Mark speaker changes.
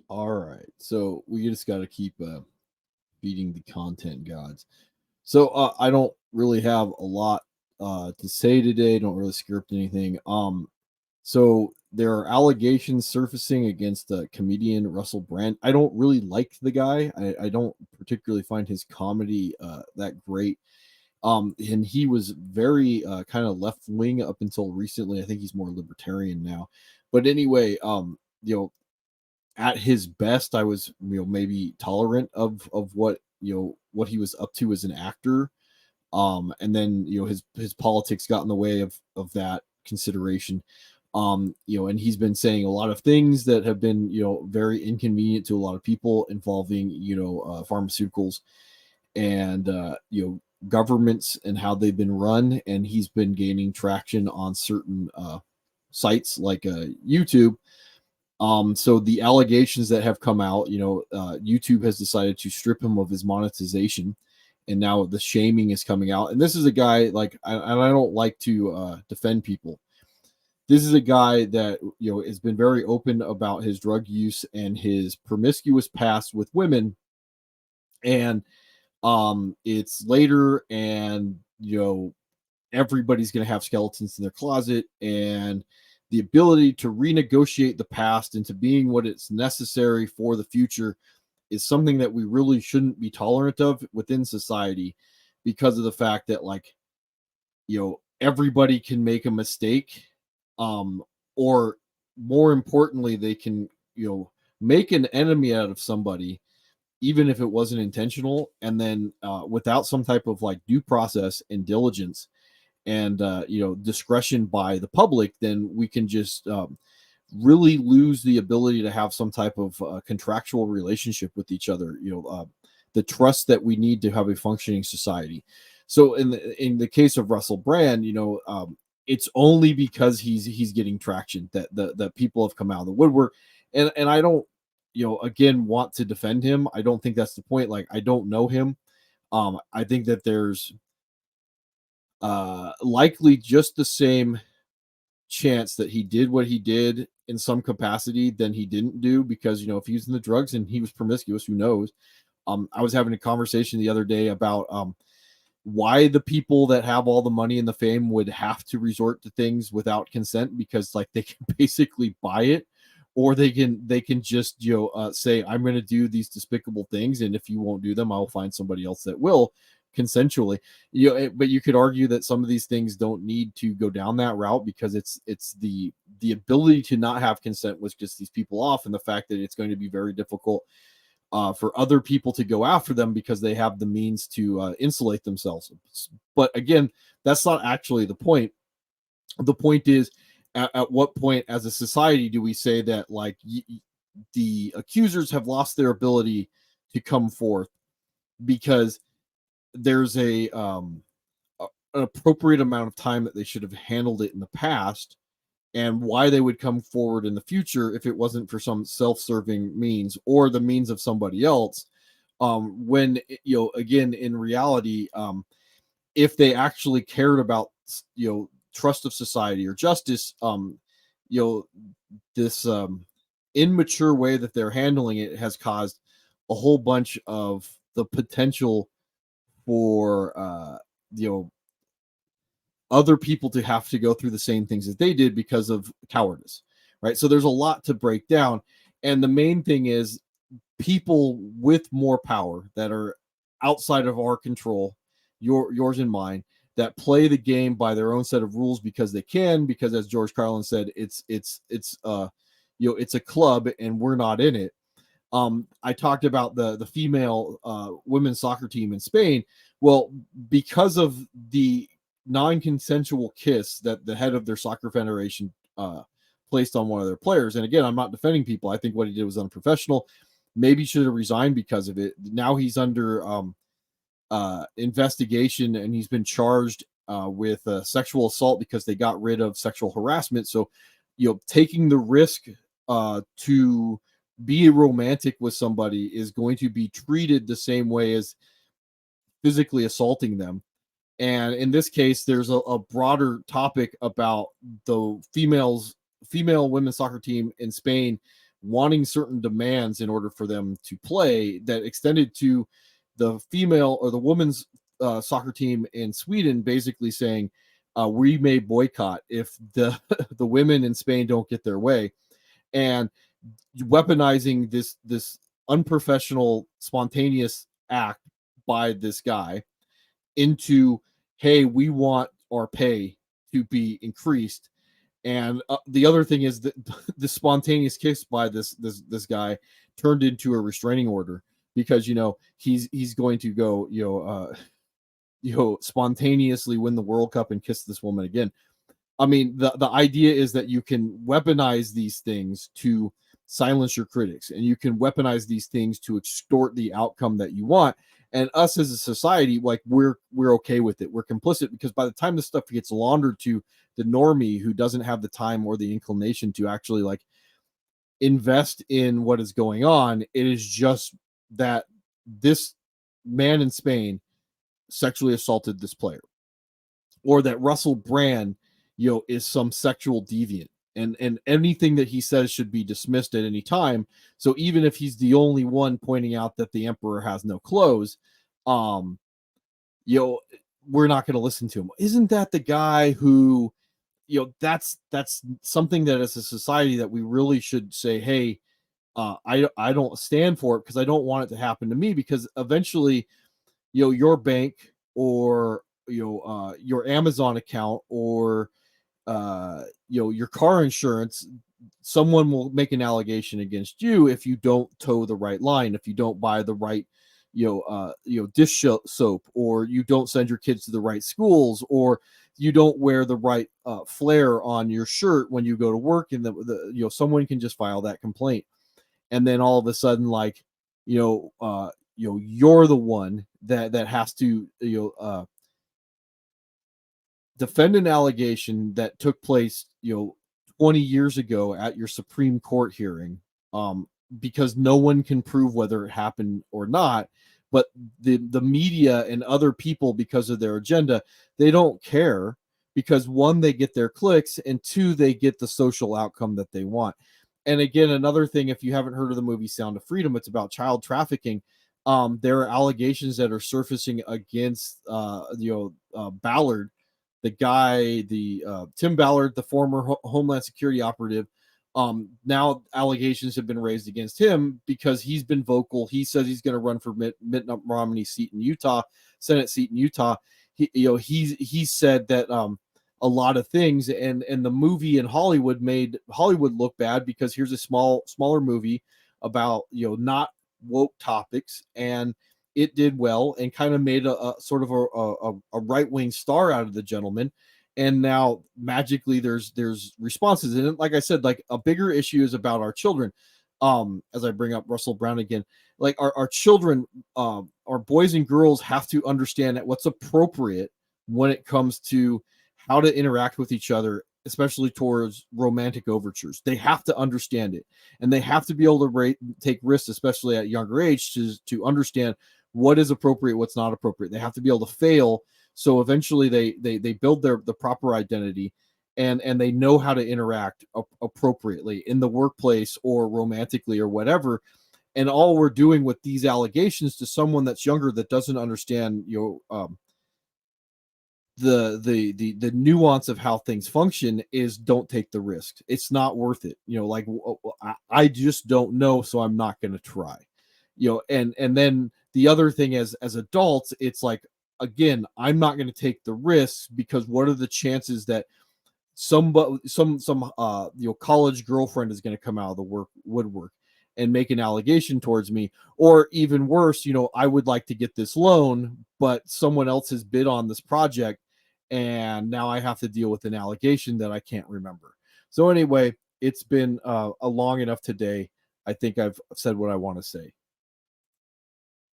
Speaker 1: All right. So we just got to keep feeding the content gods. So I don't really have a lot to say today. Don't really script anything. So there are allegations surfacing against comedian Russell Brand. I don't really like the guy. I don't particularly find his comedy that great. And he was very kind of left wing up until recently. I think he's more libertarian now. But anyway, at his best, I was maybe tolerant of what what he was up to as an actor. And then his politics got in the way of that consideration. And he's been saying a lot of things that have been very inconvenient to a lot of people involving pharmaceuticals and governments and how they've been run. And he's been gaining traction on certain sites like YouTube. So the allegations that have come out, YouTube has decided to strip him of his monetization, and now the shaming is coming out. And this is a guy like, and I don't like to defend people. This is a guy that has been very open about his drug use and his promiscuous past with women, and it's later, and everybody's going to have skeletons in their closet, and the ability to renegotiate the past into being what it's necessary for the future is something that we really shouldn't be tolerant of within society, because of the fact that everybody can make a mistake, or more importantly, they can make an enemy out of somebody even if it wasn't intentional, and then without some type of like due process and diligence and discretion by the public, then we can just really lose the ability to have some type of contractual relationship with each other. The trust that we need to have a functioning society. So in the case of Russell Brand, it's only because he's getting traction that people have come out of the woodwork, and I don't again want to defend him. I don't think that's the point. Like, I don't know him. I think that there's likely just the same chance that he did what he did in some capacity than he didn't do, because if he was in the drugs and he was promiscuous, who knows. I was having a conversation the other day about why the people that have all the money and the fame would have to resort to things without consent, because like they can basically buy it, or they can just say, I'm going to do these despicable things, and if you won't do them, I'll find somebody else that will, consensually. But you could argue that some of these things don't need to go down that route, because it's the ability to not have consent which gets these people off, and the fact that it's going to be very difficult for other people to go after them because they have the means to insulate themselves. But again, that's not actually the point. The point is, at what point as a society do we say that like the accusers have lost their ability to come forth because there's an appropriate amount of time that they should have handled it in the past, and why they would come forward in the future if it wasn't for some self-serving means or the means of somebody else, when again, in reality, if they actually cared about trust of society or justice, this immature way that they're handling it has caused a whole bunch of the potential for other people to have to go through the same things that they did because of cowardice, right? So there's a lot to break down, and the main thing is people with more power that are outside of our control, yours and mine, that play the game by their own set of rules because they can, because as George Carlin said, it's it's a club and we're not in it. I talked about the female women's soccer team in Spain. Well, because of the non-consensual kiss that the head of their soccer federation placed on one of their players, and again, I'm not defending people. I think what he did was unprofessional. Maybe should have resigned because of it. Now he's under investigation, and he's been charged with sexual assault because they got rid of sexual harassment. So, taking the risk to be romantic with somebody is going to be treated the same way as physically assaulting them. And in this case, there's a broader topic about the female women's soccer team in Spain wanting certain demands in order for them to play, that extended to the female or the women's soccer team in Sweden basically saying, we may boycott if the the women in Spain don't get their way, and weaponizing this unprofessional, spontaneous act by this guy into, hey, we want our pay to be increased. And the other thing is that the spontaneous kiss by this guy turned into a restraining order, because he's going to go spontaneously win the World Cup and kiss this woman again. I mean, the idea is that you can weaponize these things to silence your critics, and you can weaponize these things to extort the outcome that you want. And us as a society, like, we're okay with it. We're complicit, because by the time this stuff gets laundered to the normie who doesn't have the time or the inclination to actually like invest in what is going on, it is just that this man in Spain sexually assaulted this player, or that Russell Brand, is some sexual deviant, and anything that he says should be dismissed at any time. So even if he's the only one pointing out that the emperor has no clothes, um, we're not going to listen to him. Isn't that the guy who, that's something that as a society that we really should say, hey, I don't stand for it, because I don't want it to happen to me, because eventually, your bank, or your Amazon account, or your car insurance, someone will make an allegation against you if you don't toe the right line, if you don't buy the right dish soap, or you don't send your kids to the right schools, or you don't wear the right flare on your shirt when you go to work, and someone can just file that complaint, and then all of a sudden, like, you're the one that has to defend an allegation that took place 20 years ago at your Supreme Court hearing, because no one can prove whether it happened or not. But the media and other people, because of their agenda, they don't care, because one, they get their clicks, and two, they get the social outcome that they want. And again, another thing, if you haven't heard of the movie Sound of Freedom, it's about child trafficking. There are allegations that are surfacing against Ballard, the guy, the Tim Ballard, the former Homeland Security operative. Now allegations have been raised against him because he's been vocal. He says he's going to run for Mitt Romney's seat in Utah, Senate seat in Utah. He said that a lot of things, and the movie in Hollywood made Hollywood look bad, because here's a smaller movie about not woke topics, and it did well and kind of made a sort of a right-wing star out of the gentleman. And now magically there's responses. And like I said, like, a bigger issue is about our children. As I bring up Russell Brown again, like, our children, our boys and girls, have to understand that what's appropriate when it comes to how to interact with each other, especially towards romantic overtures. They have to understand it, and they have to be able to take risks, especially at younger age, to understand what is appropriate, what's not appropriate. They have to be able to fail, so eventually they build the proper identity, and they know how to interact appropriately in the workplace or romantically or whatever. And all we're doing with these allegations to someone that's younger, that doesn't understand the nuance of how things function, is don't take the risk. It's not worth it. Like, I just don't know, so I'm not going to try. And then the other thing, as adults, it's like, again, I'm not going to take the risks, because what are the chances that some college girlfriend is going to come out of the woodwork and make an allegation towards me? Or even worse, I would like to get this loan, but someone else has bid on this project, and now I have to deal with an allegation that I can't remember. So anyway, it's been a long enough today. I think I've said what I want to say.